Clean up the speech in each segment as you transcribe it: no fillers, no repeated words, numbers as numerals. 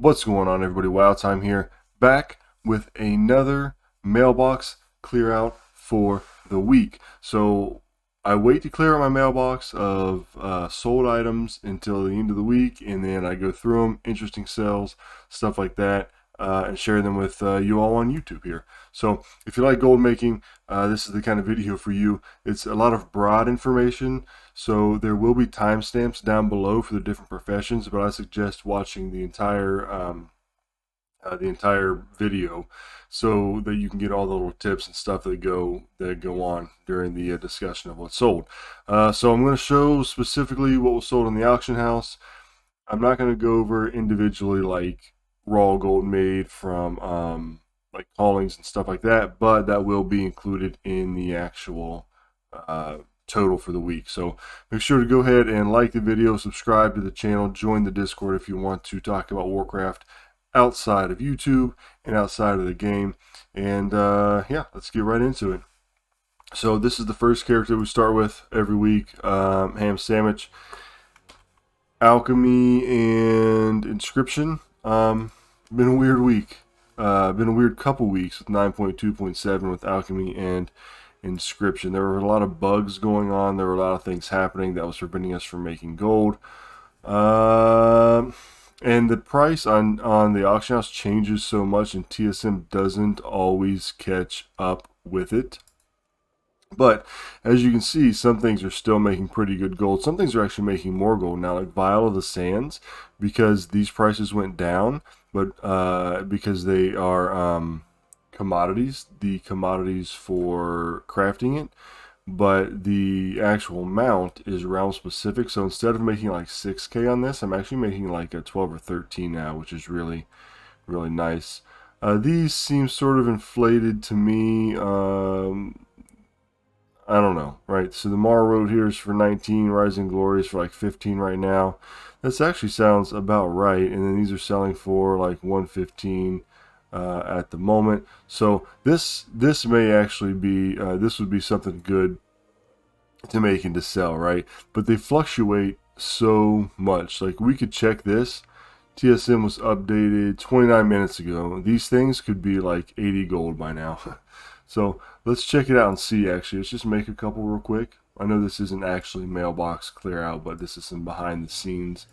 What's going on, everybody? Wild Time here, back with another mailbox clear out for the week. So I wait to clear out my mailbox of sold items until the end of the week, and then I go through them, interesting sells, stuff like that, and share them with you all on YouTube here. So if you like gold making, this is the kind of video for you. It's a lot of broad information, so there will be timestamps down below for the different professions, but I suggest watching the entire video so that you can get all the little tips and stuff that go on during the discussion of what's sold. So I'm going to show specifically what was sold in the auction house. I'm not going to go over individually like raw gold made from like callings and stuff like that, but that will be included in the actual total for the week. So make sure to go ahead and like the video, subscribe to the channel, join the Discord if you want to talk about Warcraft outside of YouTube and outside of the game. And yeah, let's get right into it. So this is the first character we start with every week, Ham Sandwich, Alchemy, and Inscription. Been a weird week. Been a weird couple weeks with 9.2.7 with Alchemy and Inscription. There were a lot of bugs going on. There were a lot of things happening that was preventing us from making gold. And the price on the auction house changes so much, and TSM doesn't always catch up with it. But as you can see, some things are still making pretty good gold. Some things are actually making more gold now, like Vial of the Sands, because these prices went down, but because they are commodities, the commodities for crafting it. But the actual amount is realm specific, so instead of making like 6k on this, I'm actually making like a 12 or 13 now, which is really nice. These seem sort of inflated to me. I don't know, right? So the Mar Road here is for 19, Rising Glory is for like 15 right now. This actually sounds about right, and then these are selling for like 115 at the moment. So this may actually be this would be something good to make and to sell, right? But they fluctuate so much. Like, we could check this. TSM was updated 29 minutes ago. These things could be like 80 gold by now. So let's check it out and see. Actually, let's just make a couple real quick. I know this isn't actually mailbox clear out, but this is some behind the scenes.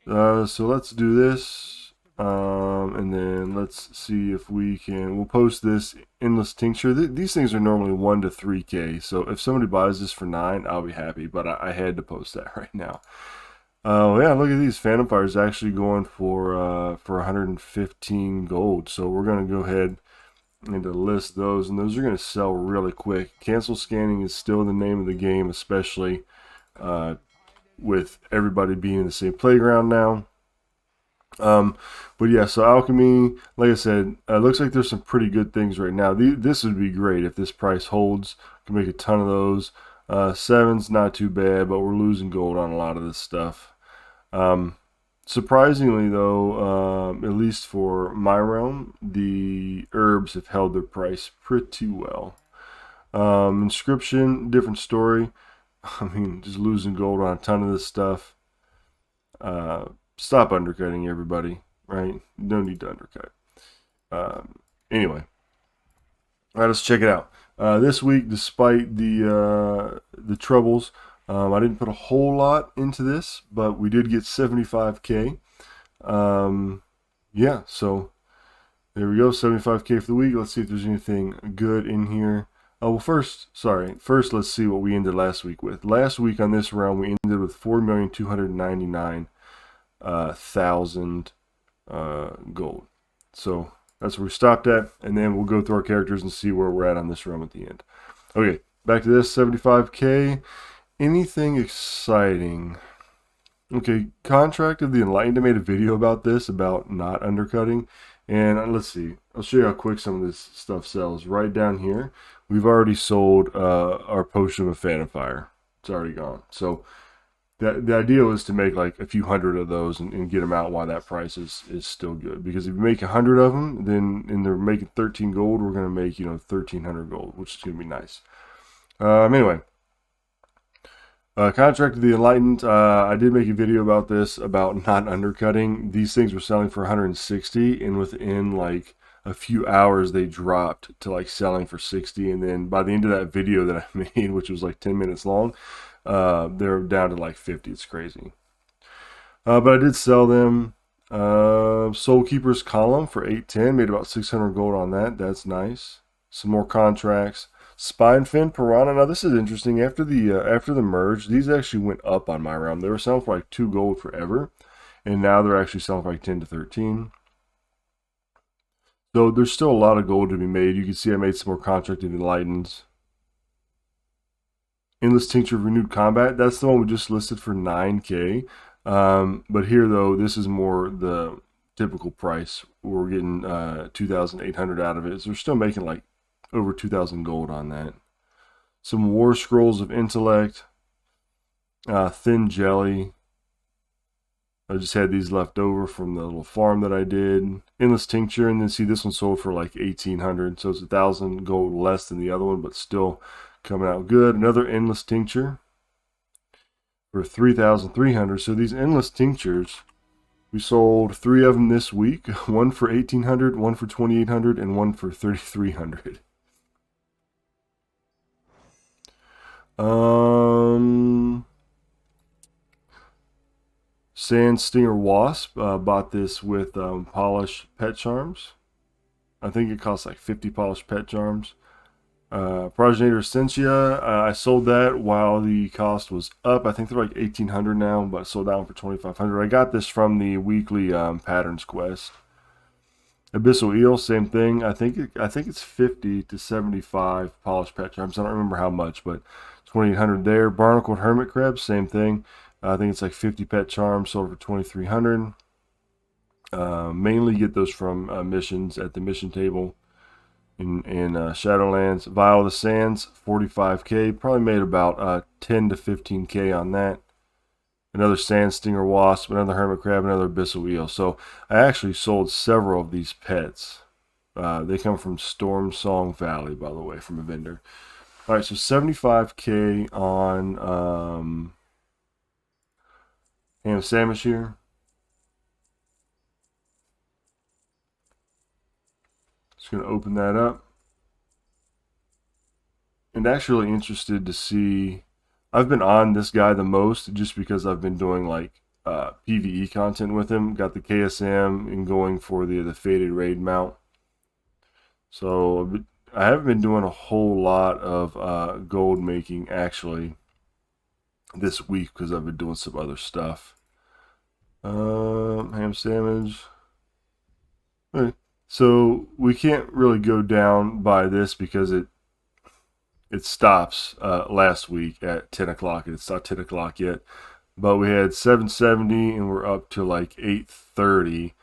So let's do this, and then let's see if we can. We'll post this endless tincture. These things are normally 1 to 3k. So if somebody buys this for 9, I'll be happy. But I had to post that right now. Yeah, look at these. Phantom Fire is actually going for 115 gold. So we're gonna go ahead and to list those, and those are going to sell really quick. Cancel scanning is still the name of the game, especially with everybody being in the same playground now. But yeah, so Alchemy, like I said, looks like there's some pretty good things right now. This would be great if this price holds. Can make a ton of those. 7's not too bad, but we're losing gold on a lot of this stuff. Surprisingly, though, at least for my realm, the herbs have held their price pretty well. Inscription, different story. I mean, just losing gold on a ton of this stuff. Stop undercutting, everybody, right? No need to undercut. Anyway, all right, let's check it out. This week, despite the troubles, I didn't put a whole lot into this, but we did get 75k. Yeah, so there we go, 75k for the week. Let's see if there's anything good in here. Well, first let's see what we ended last week with. Last week on this round, we ended with 4,299,000 gold. So that's where we stopped at, and then we'll go through our characters and see where we're at on this round at the end. Okay, back to this, 75k. Anything exciting? Okay, Contract of the Enlightened made a video about this, about not undercutting. And let's see. I'll show you how quick some of this stuff sells. Right down here, we've already sold our Potion of Phantom Fire. It's already gone. So the idea was to make like a few hundred of those and get them out while that price is still good. Because if you make 100 of them, then and they're making 13 gold, we're going to make 1,300 gold, which is going to be nice. Anyway. Contract of the Enlightened. I did make a video about this, about not undercutting. These things were selling for 160, and within like a few hours they dropped to like selling for 60, and then by the end of that video that I made, which was like 10 minutes long, they're down to like 50. It's crazy. But I did sell them. Soul Keeper's Column for 810. Made about 600 gold on that. That's nice. Some more contracts. Spinefin Piranha. Now this is interesting. After the merge, these actually went up on my realm. They were selling for like 2 gold forever, and now they're actually selling for like 10 to 13. So there's still a lot of gold to be made. You can see I made some more contracted enlightens. Endless Tincture of Renewed Combat. That's the one we just listed for 9K. But here though, this is more the typical price. We're getting 2,800 out of it. So we're still making like over 2,000 gold on that. Some War Scrolls of Intellect, Thin Jelly. I just had these left over from the little farm that I did. Endless Tincture, and then see this one sold for like 1,800, so it's 1,000 gold less than the other one, but still coming out good. Another Endless Tincture for 3,300. So these Endless Tinctures, we sold 3 of them this week. One for 1,800, one for 2,800, and one for 3,300. Sand Stinger Wasp, bought this with polished pet charms. I think it costs like 50 polished pet charms. Progenitor Essentia, I sold that while the cost was up. I think they're like 1,800 now, but I sold that one for 2,500. I got this from the weekly patterns quest. Abyssal Eel, same thing. I think it's 50 to 75 polished pet charms. I don't remember how much, but 2,800 there. Barnacled Hermit Crab, same thing. I think it's like 50 pet charms, sold for 2,300. Mainly get those from missions at the mission table in Shadowlands. Vial of the Sands, 45k. Probably made about 10 to 15k on that. Another Sand Stinger Wasp, another Hermit Crab, another Abyssal Eel. So I actually sold several of these pets. They come from Storm Song Valley, by the way, from a vendor. All right, so 75k on Ham Sandwich here. Just going to open that up. And actually interested to see, I've been on this guy the most just because I've been doing like PvE content with him. Got the KSM and going for the Faded Raid mount. So I haven't been doing a whole lot of gold making actually this week because I've been doing some other stuff. Ham sandwich. Okay. So we can't really go down by this because it stops last week at 10 o'clock. It's not 10 o'clock yet, but we had 770 and we're up to like 830.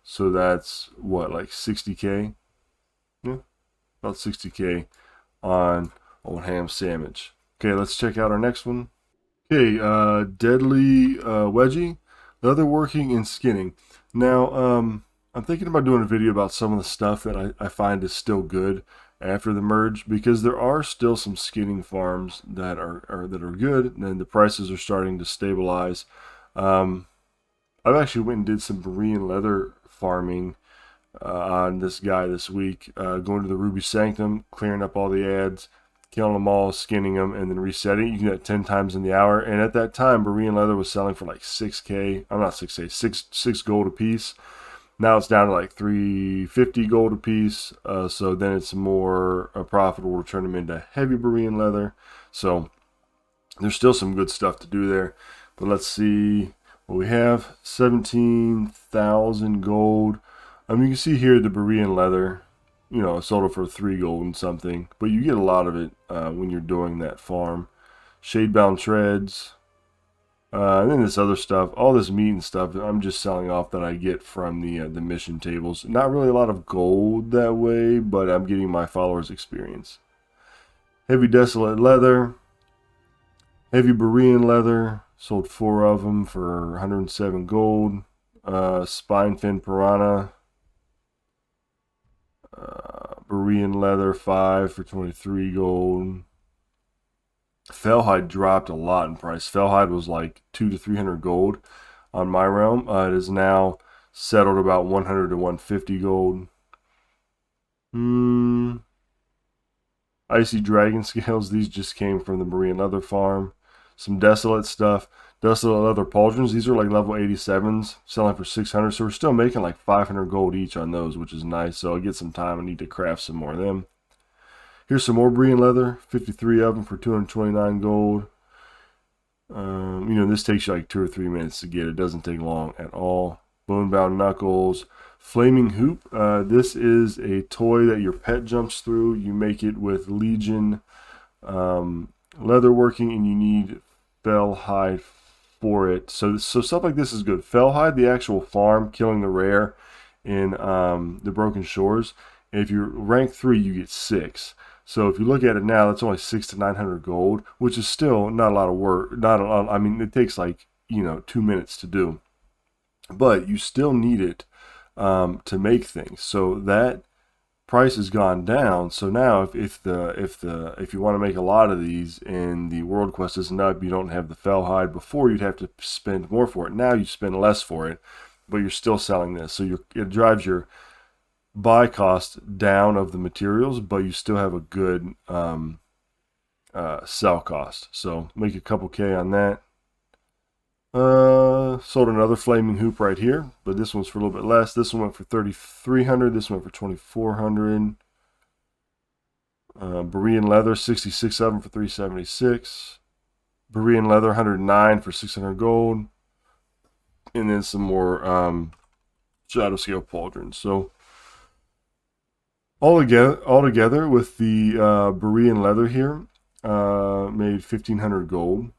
So that's what, like 60k? Yeah, about 60k on old Ham Sandwich. Okay, let's check out our next one. Okay, Deadly Wedgie, Leatherworking and Skinning. Now, I'm thinking about doing a video about some of the stuff that I find is still good after the merge, because there are still some skinning farms that are good, and the prices are starting to stabilize. I've actually went and did some Berean leather farming on this guy this week, going to the Ruby Sanctum, clearing up all the ads, killing them all, skinning them, and then resetting. You can do that 10 times in the hour. And at that time, Berean leather was selling for like 6k. I'm not 6k, 6 gold a piece. Now it's down to like 350 gold a piece. So then it's more profitable to turn them into heavy Berean leather. So there's still some good stuff to do there. But let's see what we have. 17,000 gold. You can see here the Berean leather. You know, I sold it for 3 gold and something. But you get a lot of it when you're doing that farm. Shadebound Treads. And then this other stuff, all this meat and stuff, I'm just selling off that I get from the mission tables. Not really a lot of gold that way, but I'm getting my followers experience. Heavy Desolate Leather. Heavy Berean Leather. Sold 4 of them for 107 gold. Spinefin Piranha. Berean Leather 5 for 23 gold. Fellhide dropped a lot in price. Fellhide was like 200 to 300 gold on my realm. It is now settled about 100 to 150 gold. Icy dragon scales. These just came from the Marine Leather farm. Some desolate stuff. Desolate leather pauldrons. These are like level 87s, selling for 600. So we're still making like 500 gold each on those, which is nice. So I'll get some time. I need to craft some more of them. Here's some more Brian leather, 53 of them for 229 gold. You know, this takes you like 2 or 3 minutes to get. It doesn't take long at all. Bone-bound knuckles. Flaming hoop. This is a toy that your pet jumps through. You make it with Legion leatherworking, and you need Fellhide for it. So stuff like this is good. Fellhide, the actual farm, killing the rare in the Broken Shores. And if you're rank 3, you get 6. So if you look at it now, that's only 600 to 900 gold, which is still not a lot of work. Not a lot. I mean, it takes like 2 minutes to do, but you still need it to make things. So that price has gone down. So now, if you want to make a lot of these, and the world quest isn't up, you don't have the Fellhide. Before, you'd have to spend more for it. Now you spend less for it, but you're still selling this. So it drives your buy cost down of the materials, but you still have a good sell cost. So make a couple K on that. Sold another flaming hoop right here, but this one's for a little bit less. This one went for 3,300. This one went for 2,400. Berean leather, 66 of them for 376. Berean leather, 109 for 600 gold. And then some more shadow scale pauldrons. So all together with the Berean leather here, made 1,500 gold.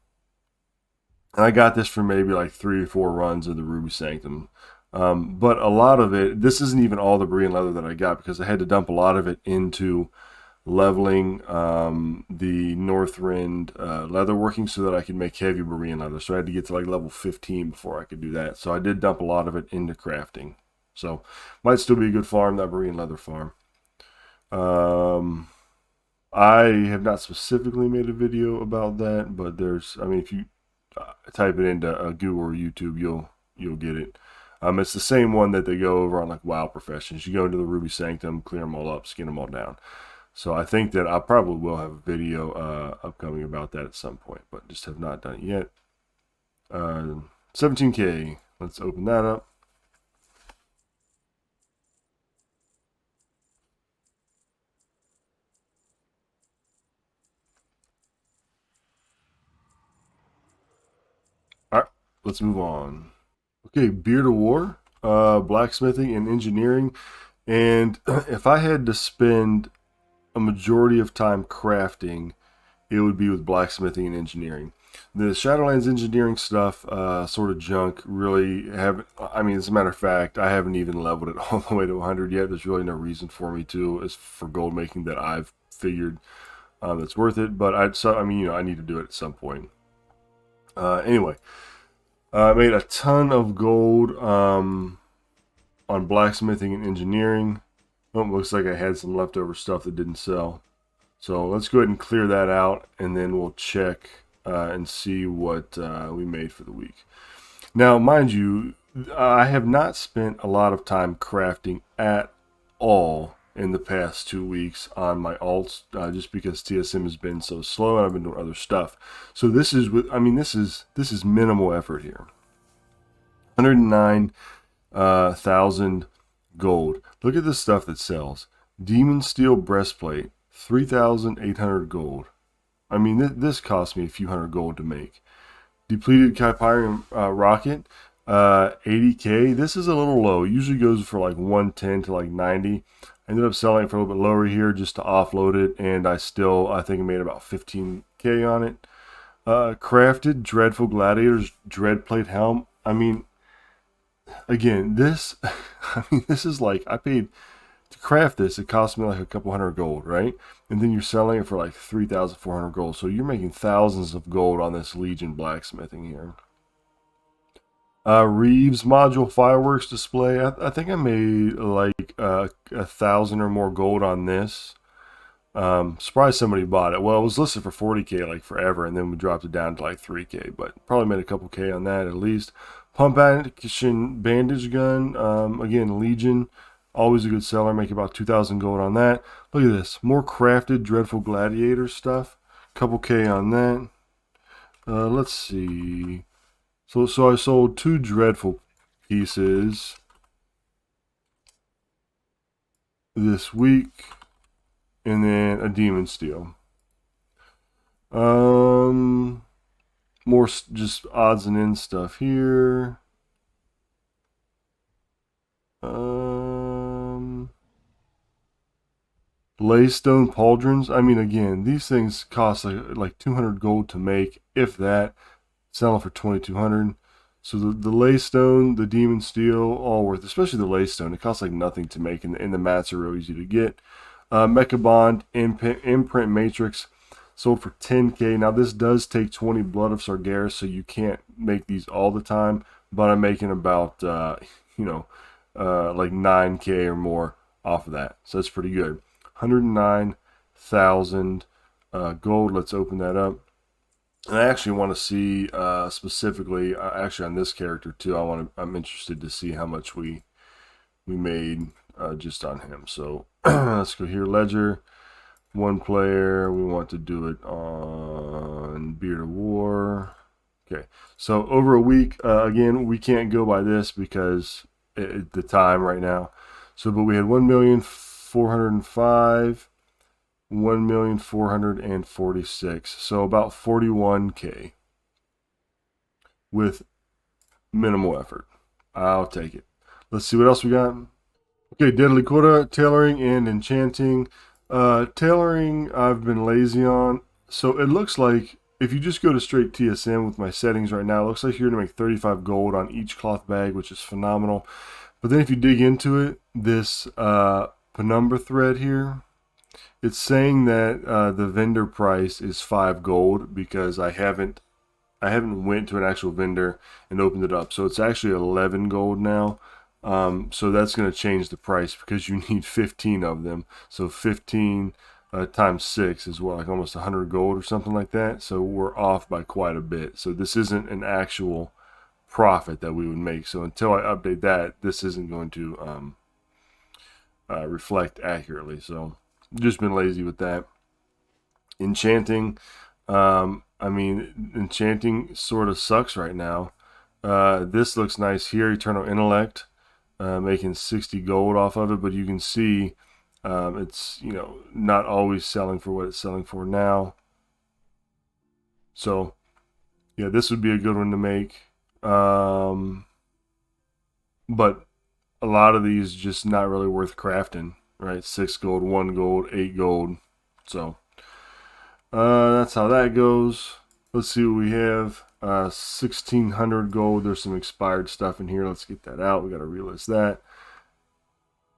And I got this for maybe like 3 or 4 runs of the Ruby Sanctum. But a lot of it, this isn't even all the Berean leather that I got, because I had to dump a lot of it into leveling the Northrend leatherworking so that I could make heavy Berean leather. So I had to get to like level 15 before I could do that. So I did dump a lot of it into crafting. So might still be a good farm, that Berean leather farm. I have not specifically made a video about that, but there's, I mean, if you type it into Google or YouTube, you'll get it. It's the same one that they go over on like WoW Professions. You go into the Ruby Sanctum, clear them all up, skin them all down. So I think that I probably will have a video upcoming about that at some point, but just have not done it yet. 17K. Let's open that up. All right, let's move on. Okay, Beard of War, blacksmithing and engineering. And if I had to spend a majority of time crafting, it would be with blacksmithing and engineering. The Shadowlands engineering stuff, sort of junk, really haven't, I mean, as a matter of fact, I haven't even leveled it all the way to 100 yet. There's really no reason for me to, as for gold making, that I've figured that's worth it. But I mean, I need to do it at some point. Anyway, I made a ton of gold on blacksmithing and engineering. Oh, it looks like I had some leftover stuff that didn't sell. So let's go ahead and clear that out, and then we'll check and see what we made for the week. Now, mind you, I have not spent a lot of time crafting at all in the past 2 weeks on my alts, just because TSM has been so slow and I've been doing other stuff. So this is, this is minimal effort here. 109,000 gold. Look at the stuff that sells. Demon Steel breastplate, 3,800 gold. I mean, this cost me a few hundred gold to make. Depleted Kypyrium rocket, 80k. This is a little low. It usually goes for like 110 to like 90. I ended up selling it for a little bit lower here just to offload it, and I think I made about 15k on it. Crafted Dreadful Gladiator's Dreadplate helm. I mean, again, this is like, I paid to craft this, it cost me like a couple hundred gold, right? And then you're selling it for like 3,400 gold. So you're making thousands of gold on this Legion blacksmithing here. Reeves module fireworks display. I think I made like 1,000 or more gold on this. Surprised somebody bought it. Well, it was listed for 40K like forever, and then we dropped it down to like 3K, but probably made a couple K on that at least. Pump action bandage gun, again, Legion, always a good seller, make about 2,000 gold on that. Look at this, more crafted Dreadful Gladiator stuff, couple K on that. Let's see. So I sold 2 Dreadful pieces this week, and then a Demon Steel. More just odds and ends stuff here. Laystone pauldrons. I mean, again, these things cost like 200 gold to make, if that. Selling for 2,200. So the Laystone, the Demon Steel, all worth, especially the Laystone. It costs like nothing to make, and the mats are real easy to get. Mecha Bond, Imprint Matrix, sold for 10K. Now this does take 20 Blood of Sargeras, so you can't make these all the time, but I'm making about, like 9K or more off of that. So that's pretty good. 109,000 gold. Let's open that up. And I actually want to see specifically, actually on this character too. I'm interested to see how much we made just on him. So let's go here. Ledger, 1 player. We want to do it on Beard of War. Okay, so over a week. Again, we can't go by this because the time right now. So, but we had 1,405,000. 1,446,000, so about 41K with minimal effort. I'll take it. Let's see what else we got. Okay, Deadly Quota, Tailoring, and Enchanting. Tailoring, I've been lazy on, so it looks like if you just go to straight TSM with my settings right now, it looks like you're going to make 35 gold on each cloth bag, which is phenomenal. But then if you dig into it, this penumbra thread here, it's saying that the vendor price is 5 gold because I haven't went to an actual vendor and opened it up. So it's actually 11 gold now. So that's going to change the price because you need 15 of them. So 15 times 6 is what, like almost 100 gold or something like that. So we're off by quite a bit. So this isn't an actual profit that we would make. So until I update that, this isn't going to reflect accurately. So just been lazy with that. Enchanting, I mean, Enchanting sort of sucks right now. This looks nice here, Eternal Intellect, making 60 gold off of it, but you can see it's, not always selling for what it's selling for now. So, yeah, this would be a good one to make. But a lot of these just not really worth crafting. Right, 6 gold, 1 gold, 8 gold. So that's how that goes. Let's see what we have. 1,600 gold. There's some expired stuff in here. Let's get that out. We got to relist that.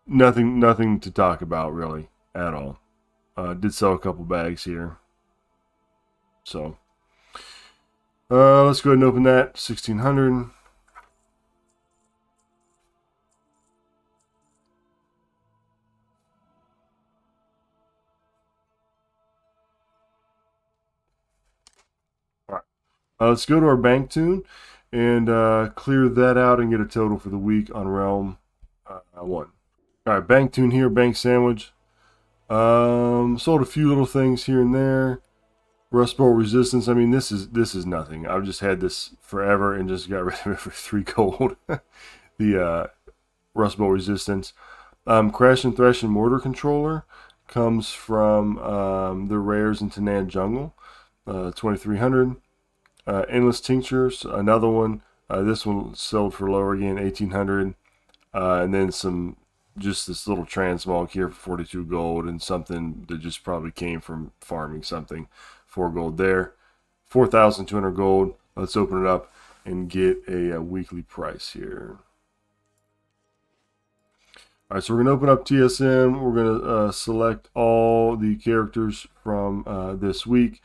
Nothing to talk about really at all. Did sell a couple bags here. So let's go ahead and open that. 1,600. Let's go to our bank Toon and clear that out and get a total for the week on Realm 1. All right, bank Toon here, bank sandwich. Sold a few little things here and there. Rust Bolt Resistance. I mean, this is nothing. I've just had this forever and just got rid of it for 3 gold. The Rust Bolt Resistance. Crash and Thresh and Mortar Controller comes from the rares in Tanaan Jungle. 2,300. Endless Tinctures, another one. This one sold for lower again, 1,800. And then just this little transmog here for 42 gold and something that just probably came from farming something. 4 gold there. 4,200 gold. Let's open it up and get a weekly price here. All right, so we're going to open up TSM. We're going to select all the characters from this week.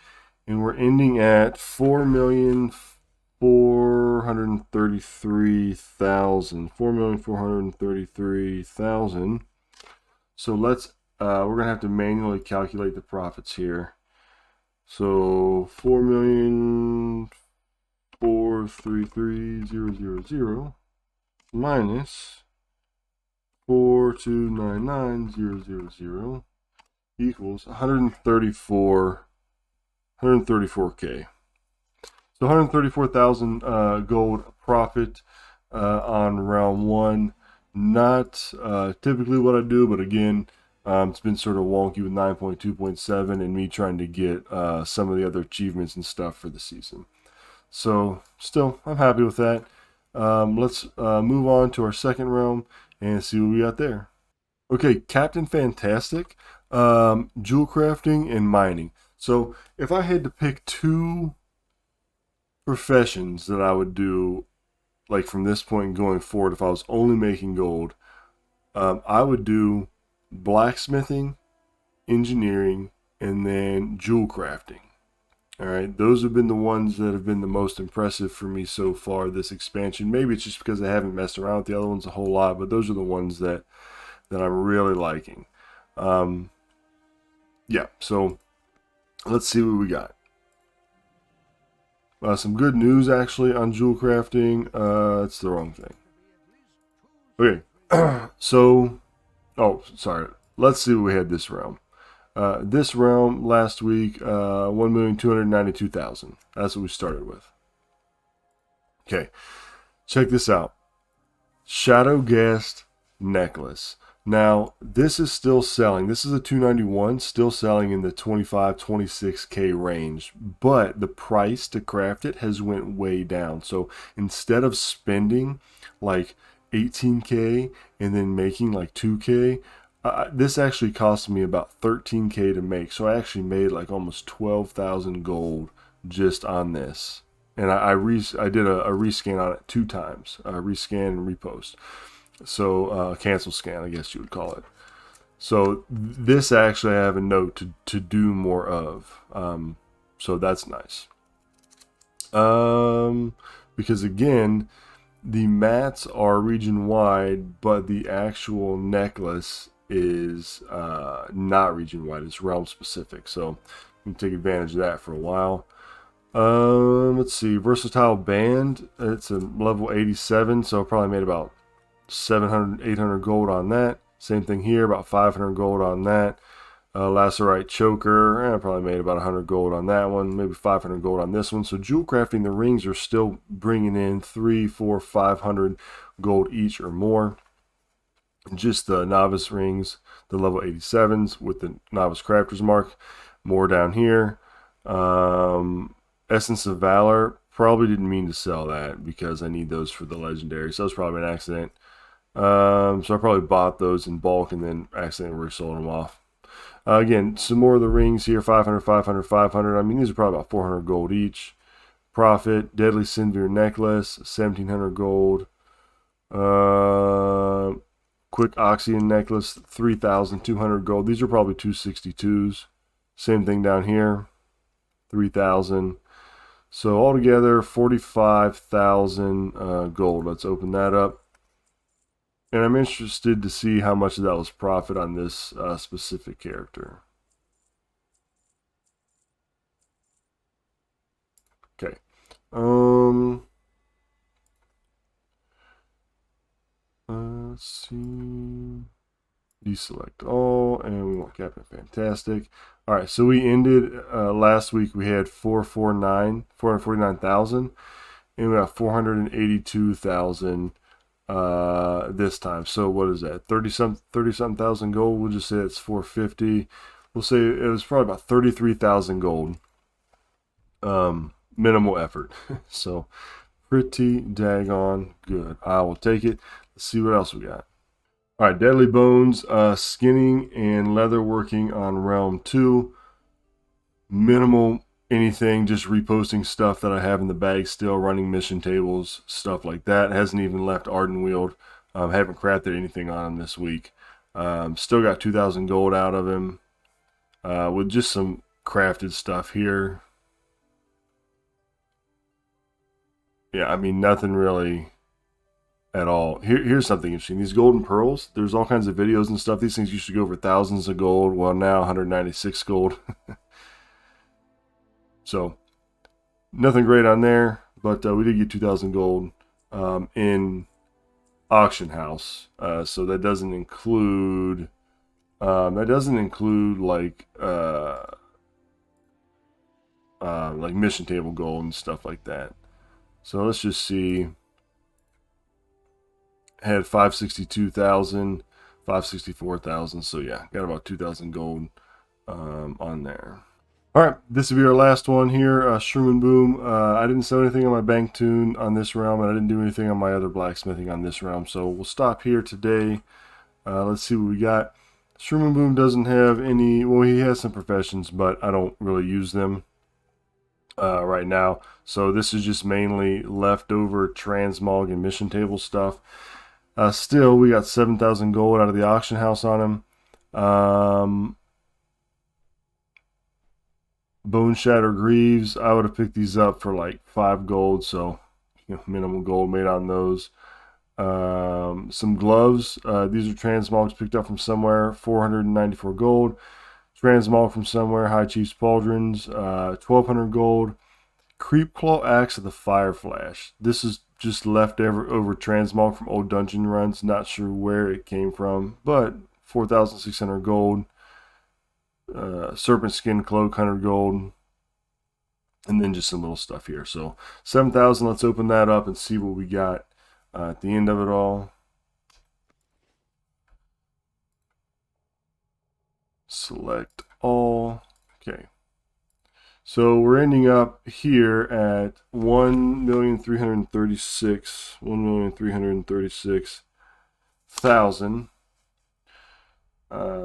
And we're ending at 4,433,000. 4,433,000. So let's we're going to have to manually calculate the profits here. So 4,433,000 minus 4,299,000 equals 134K. So 134,000 gold profit on round one. Not typically what I do, but again, it's been sort of wonky with 9.2.7 and me trying to get some of the other achievements and stuff for the season. So still, I'm happy with that. Let's move on to our second realm and see what we got there. Okay, Captain Fantastic, jewel crafting and mining. So if I had to pick two professions that I would do, like from this point going forward, if I was only making gold, I would do blacksmithing, engineering, and then jewel crafting. All right, those have been the ones that have been the most impressive for me so far this expansion. Maybe it's just because I haven't messed around with the other ones a whole lot, but those are the ones that I'm really liking. Yeah, so let's see what we got. Some good news actually on jewel crafting. It's the wrong thing. Okay, so, oh, sorry. Let's see what we had this realm. This realm last week, 1,292,000. That's what we started with. Okay, check this out. Shadowghast necklace. Now, this is still selling. This is a 291, still selling in the 25, 26K range. But the price to craft it has went way down. So instead of spending like 18K and then making like 2K, this actually cost me about 13K to make. So I actually made like almost 12,000 gold just on this. And I did a rescan on it 2 times, rescan and repost. So cancel scan, I guess you would call it. So this actually I have a note to do more of. So that's nice. Because again, the mats are region wide, but the actual necklace is not region wide. It's realm specific. So you can take advantage of that for a while. Let's see, versatile band. It's a level 87, so I probably made about 700, 800 gold on that. Same thing here, about 500 gold on that. Lacerite choker, I probably made about 100 gold on that one, maybe 500 gold on this one. So jewel crafting, the rings are still bringing in 3, 4, 500 gold each or more. Just the novice rings, the level 87s with the novice crafter's mark. More down here. Essence of Valor, probably didn't mean to sell that because I need those for the legendary. So that was probably an accident. So I probably bought those in bulk and then accidentally resold them off. Again, some more of the rings here, 500, 500, 500. I mean, these are probably about 400 gold each. Profit, Deadly Sinvir necklace, 1700 gold. Quick Oxyan necklace, 3,200 gold. These are probably 262s. Same thing down here, 3,000. So altogether, 45,000 gold. Let's open that up. And I'm interested to see how much of that was profit on this specific character. Okay. Let's see. Deselect all, and we want Captain Fantastic. All right, so we ended last week. We had 449,000, and we got 482,000 this time. So what is that? 30-something thousand gold. We'll just say it's 450. We'll say it was probably about 33,000 gold. Minimal effort. So pretty daggone good. I will take it. Let's see what else we got. All right, Deadly Bones, skinning and leatherworking on Realm 2. Minimal anything, just reposting stuff that I have in the bag still, running mission tables, stuff like that. Hasn't even left Ardenweald. Haven't crafted anything on him this week. Still got 2,000 gold out of him with just some crafted stuff here. Yeah, I mean, nothing really at all. Here's something interesting. These golden pearls, there's all kinds of videos and stuff. These things used to go for thousands of gold. Well, now 196 gold. So nothing great on there, but we did get 2,000 gold in auction house. So that doesn't include like mission table gold and stuff like that. So let's just see. Had 562,000, 564,000. So yeah, got about 2,000 gold on there. All right, this will be our last one here. Shroom and Boom. I didn't sell anything on my bank Toon on this realm, and I didn't do anything on my other blacksmithing on this realm. So we'll stop here today. Let's see what we got. Shroom and Boom doesn't have any. Well, he has some professions, but I don't really use them right now. So this is just mainly leftover transmog and mission table stuff. Still, we got 7,000 gold out of the auction house on him. Bone Shatter Greaves, I would have picked these up for like 5 gold, so minimum gold made on those. Some gloves, these are transmogs picked up from somewhere, 494 gold. Transmog from somewhere, High Chief's Pauldrons, 1,200 gold. Creep Claw Axe of the Fire Flash. This is just left over transmog from old dungeon runs. Not sure where it came from, but 4,600 gold. Serpent Skin Cloak, 100 gold. And then just some little stuff here. So 7,000. Let's open that up and see what we got at the end of it all. Select all. Okay. So we're ending up here at 1,336,000.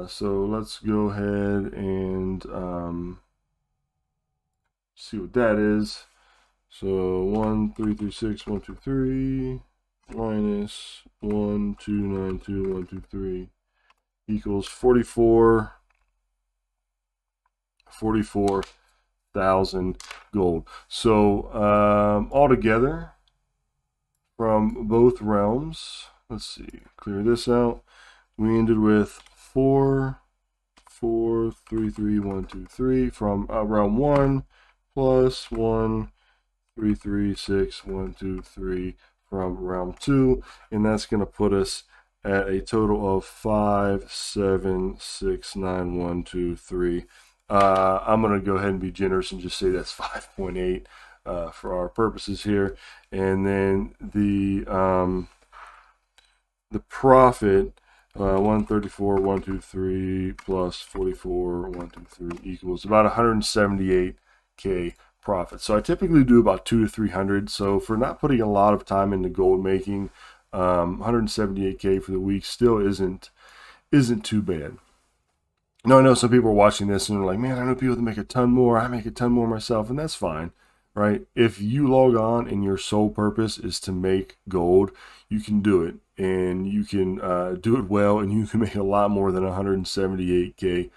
So let's go ahead and see what that is. So 1,336,123 minus 1,292,123 equals 44,000 gold. So altogether from both realms, let's see, clear this out. We ended with 4,433,123 from realm 1 plus 1,336,123 from realm 2, and that's going to put us at a total of 5,769,123. I'm going to go ahead and be generous and just say that's 5.8 for our purposes here. And then the profit, 134,123 plus 44,123 equals about 178k profit. So I typically do about 200 to 300. So for not putting a lot of time into gold making, 178k for the week still isn't too bad. Now, I know some people are watching this and they're like, man, I know people that make a ton more. I make a ton more myself, and that's fine, right? If you log on and your sole purpose is to make gold, you can do it, and you can do it well, and you can make a lot more than 178k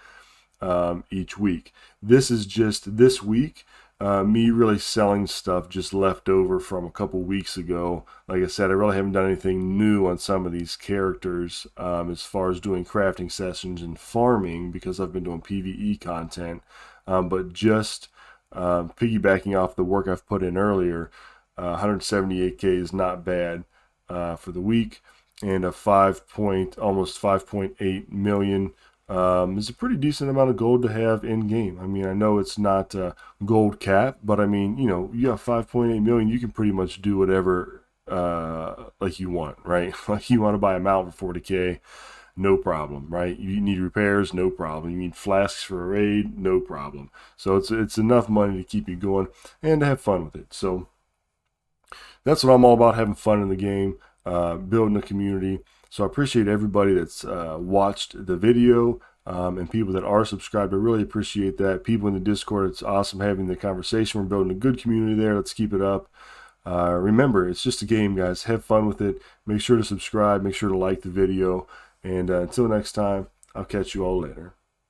each week. This is just this week. Me really selling stuff just left over from a couple weeks ago. Like I said, I really haven't done anything new on some of these characters as far as doing crafting sessions and farming, because I've been doing PvE content. But just piggybacking off the work I've put in earlier, 178k is not bad for the week, and a almost 5.8 million is a pretty decent amount of gold to have in game. I mean, I know it's not gold cap, but I mean, you got 5.8 million, you can pretty much do whatever like you want, right? Like you want to buy a mount for 40k, no problem, right? You need repairs, no problem. You need flasks for a raid, no problem. So it's enough money to keep you going and to have fun with it. So that's what I'm all about, having fun in the game, building a community. So I appreciate everybody that's watched the video, and people that are subscribed. I really appreciate that. People in the Discord, it's awesome having the conversation. We're building a good community there. Let's keep it up. Remember, it's just a game, guys. Have fun with it. Make sure to subscribe. Make sure to like the video. And until next time, I'll catch you all later.